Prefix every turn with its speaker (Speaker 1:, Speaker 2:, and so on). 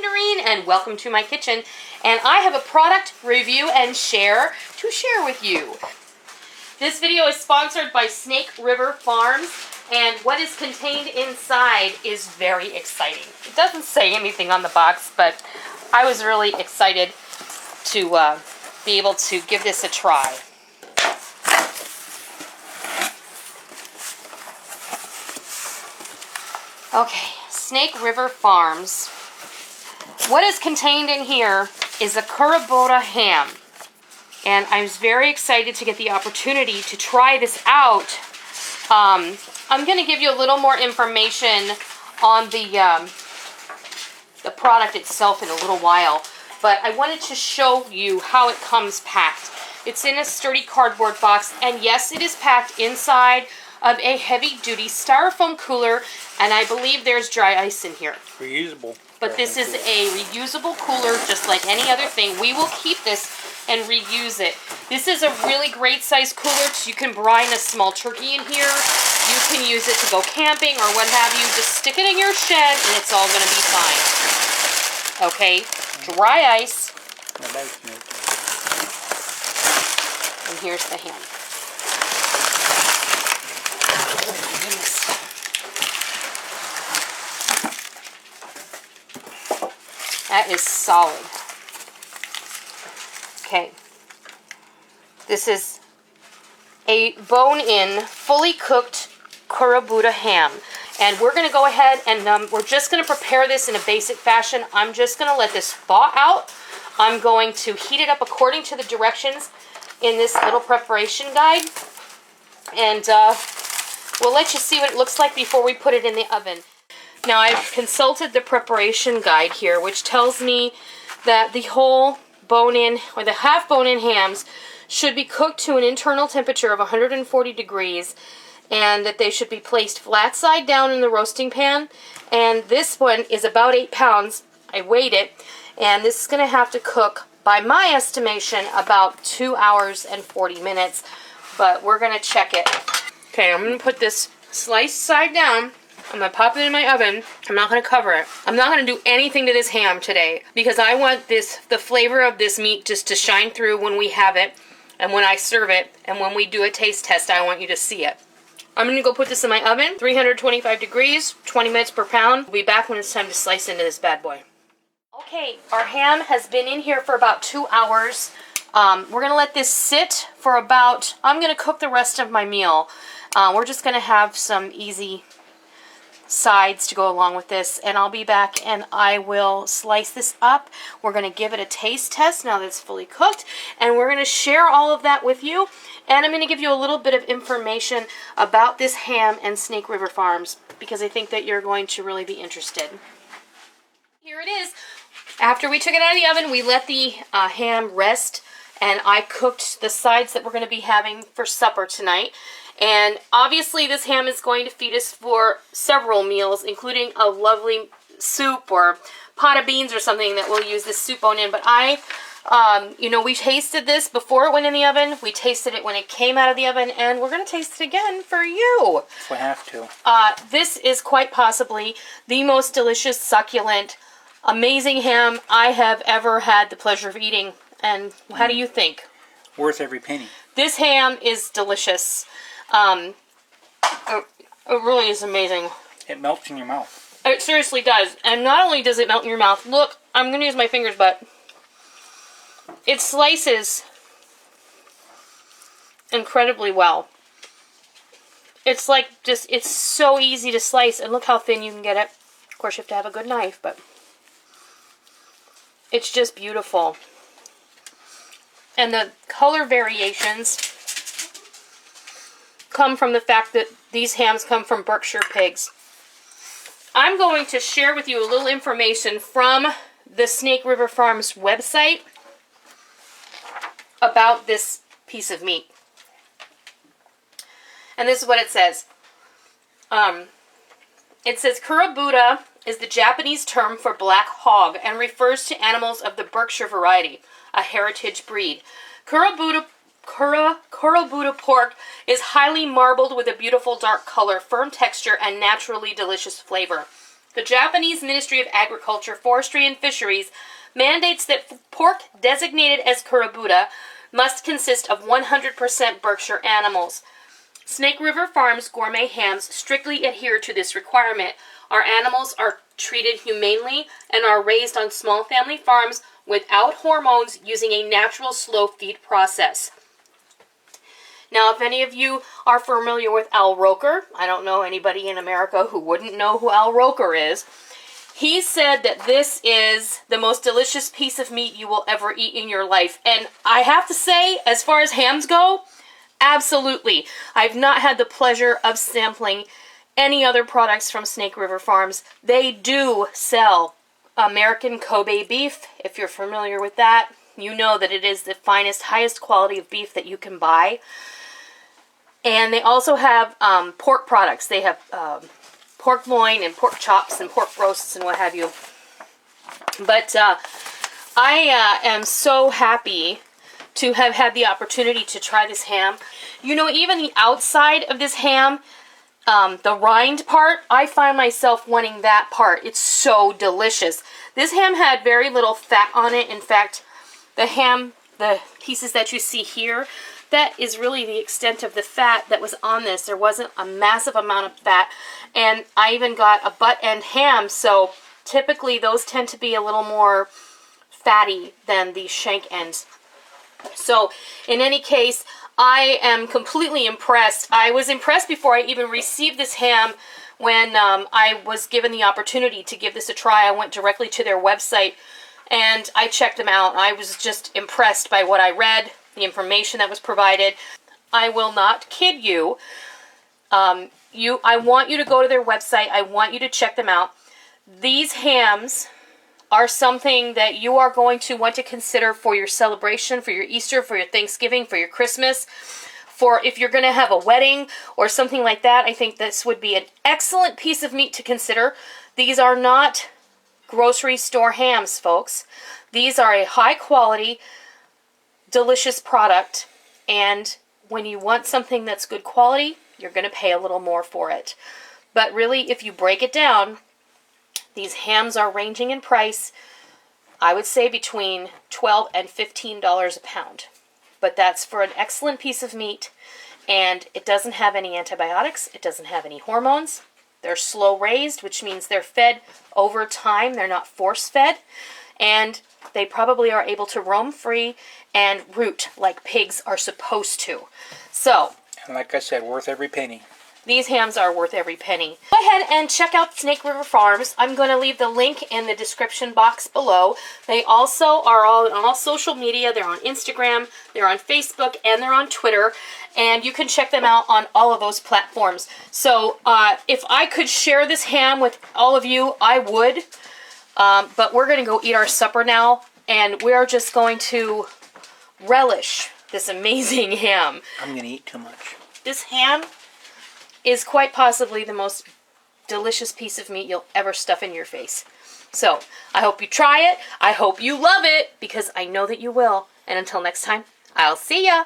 Speaker 1: Noreen, and welcome to my kitchen. And I have a product review and share to share with you. This video is sponsored by Snake River Farms, and what is contained inside is very exciting. It doesn't say anything on the box, but I was really excited to be able to give this a try. Okay, Snake River Farms. What is contained in here is a Kurobuta ham. And I was very excited to get the opportunity to try this out. I'm going to give you a little more information on the product itself in a little while. But I wanted to show you how it comes packed. It's in a sturdy cardboard box. And yes, it is packed inside of a heavy-duty styrofoam cooler, and I believe there's dry ice in here.
Speaker 2: Reusable.
Speaker 1: But this is a reusable cooler, just like any other thing. We will keep this and reuse it. This is a really great size cooler. You can brine a small turkey in here. You can use it to go camping or what have you. Just stick it in your shed, and it's all going to be fine. Okay, dry ice. And here's the ham. That is solid. Okay. This is a bone-in, fully cooked Kurobuta ham. And we're going to go ahead and we're just going to prepare this in a basic fashion. I'm just going to let this thaw out. I'm going to heat it up according to the directions in this little preparation guide. And we'll let you see what it looks like before we put it in the oven. Now, I've consulted the preparation guide here, which tells me that the whole bone-in, or the half bone-in hams, should be cooked to an internal temperature of 140 degrees, and that they should be placed flat side down in the roasting pan. And this one is about 8 pounds. I weighed it, and this is going to have to cook, by my estimation, about 2 hours and 40 minutes, but we're going to check it. Okay, I'm going to put this sliced side down. I'm going to pop it in my oven. I'm not going to cover it. I'm not going to do anything to this ham today because I want the flavor of this meat just to shine through when we have it and when I serve it, and when we do a taste test, I want you to see it. I'm going to go put this in my oven, 325 degrees, 20 minutes per pound. We'll be back when it's time to slice into this bad boy. Okay, our ham has been in here for about 2 hours. We're going to let this sit for about, I'm going to cook the rest of my meal. We're just going to have some easy sides to go along with this, and I'll be back and I will slice this up. We're going to give it a taste test now that it's fully cooked, and we're going to share all of that with you, and I'm going to give you a little bit of information about this ham and Snake River Farms because I think that you're going to really be interested. Here it is. After we took it out of the oven, we let the ham rest, and I cooked the sides that we're going to be having for supper tonight. And obviously this ham is going to feed us for several meals, including a lovely soup or pot of beans or something that we'll use this soup bone in. But we tasted this before it went in the oven. We tasted it when it came out of the oven, and we're going to taste it again for you.
Speaker 2: We have to.
Speaker 1: This is quite possibly the most delicious, succulent, amazing ham I have ever had the pleasure of eating. And how do you think?
Speaker 2: Worth every penny.
Speaker 1: This ham is delicious. It really is amazing.
Speaker 2: It melts in your mouth.
Speaker 1: It seriously does. And not only does it melt in your mouth, look, I'm going to use my fingers, but it slices incredibly well. It's like it's so easy to slice, and look how thin you can get it. Of course, you have to have a good knife, but it's just beautiful. And the color variations come from the fact that these hams come from Berkshire pigs. I'm going to share with you a little information from the Snake River Farms website about this piece of meat. And this is what it says. It says, Kurobuta is the Japanese term for black hog and refers to animals of the Berkshire variety, a heritage breed. Kurobuta pork is highly marbled with a beautiful dark color, firm texture, and naturally delicious flavor. The Japanese Ministry of Agriculture, Forestry, and Fisheries mandates that pork designated as Kurobuta must consist of 100% Berkshire animals. Snake River Farms gourmet hams strictly adhere to this requirement. Our animals are treated humanely and are raised on small family farms without hormones using a natural slow feed process. Now, if any of you are familiar with Al Roker, I don't know anybody in America who wouldn't know who Al Roker is. He said that this is the most delicious piece of meat you will ever eat in your life. And I have to say, as far as hams go, absolutely. I've not had the pleasure of sampling any other products from Snake River Farms. They do sell American Kobe beef. If you're familiar with that, you know that it is the finest, highest quality of beef that you can buy. And they also have pork products. They have pork loin and pork chops and pork roasts and what have you. But I am so happy to have had the opportunity to try this ham. You know, even the outside of this ham, the rind part, I find myself wanting that part. It's so delicious. This ham had very little fat on it. In fact, the pieces that you see here, that is really the extent of the fat that was on this. There wasn't a massive amount of fat. And I even got a butt end ham, so typically those tend to be a little more fatty than the shank ends. So in any case, I am completely impressed. I was impressed before I even received this ham. When I was given the opportunity to give this a try, I went directly to their website and I checked them out. I was just impressed by what I read, the information that was provided. I will not kid you. I want you to go to their website. I want you to check them out. These hams are something that you are going to want to consider for your celebration, for your Easter, for your Thanksgiving, for your Christmas, for if you're going to have a wedding or something like that. I think this would be an excellent piece of meat to consider. These are not grocery store hams, folks. These are a high quality, delicious product, and when you want something that's good quality, you're going to pay a little more for it. But really, if you break it down, these hams are ranging in price, I would say between $12 and $15 a pound. But that's for an excellent piece of meat, and it doesn't have any antibiotics, it doesn't have any hormones. They're slow raised, which means they're fed over time, they're not force fed, and they probably are able to roam free and root like pigs are supposed to. So,
Speaker 2: And like I said, worth every penny.
Speaker 1: these hams are worth every penny. Go ahead and check out Snake River Farms. I'm going to leave the link in the description box below. They also are on all social media. They're on Instagram, they're on Facebook, and they're on Twitter. And you can check them out on all of those platforms. So if I could share this ham with all of you, I would. But we're going to go eat our supper now. And we're just going to relish this amazing ham.
Speaker 2: I'm going to eat too much.
Speaker 1: This ham is quite possibly the most delicious piece of meat you'll ever stuff in your face. So, I hope you try it. I hope you love it, because I know that you will. And until next time, I'll see ya!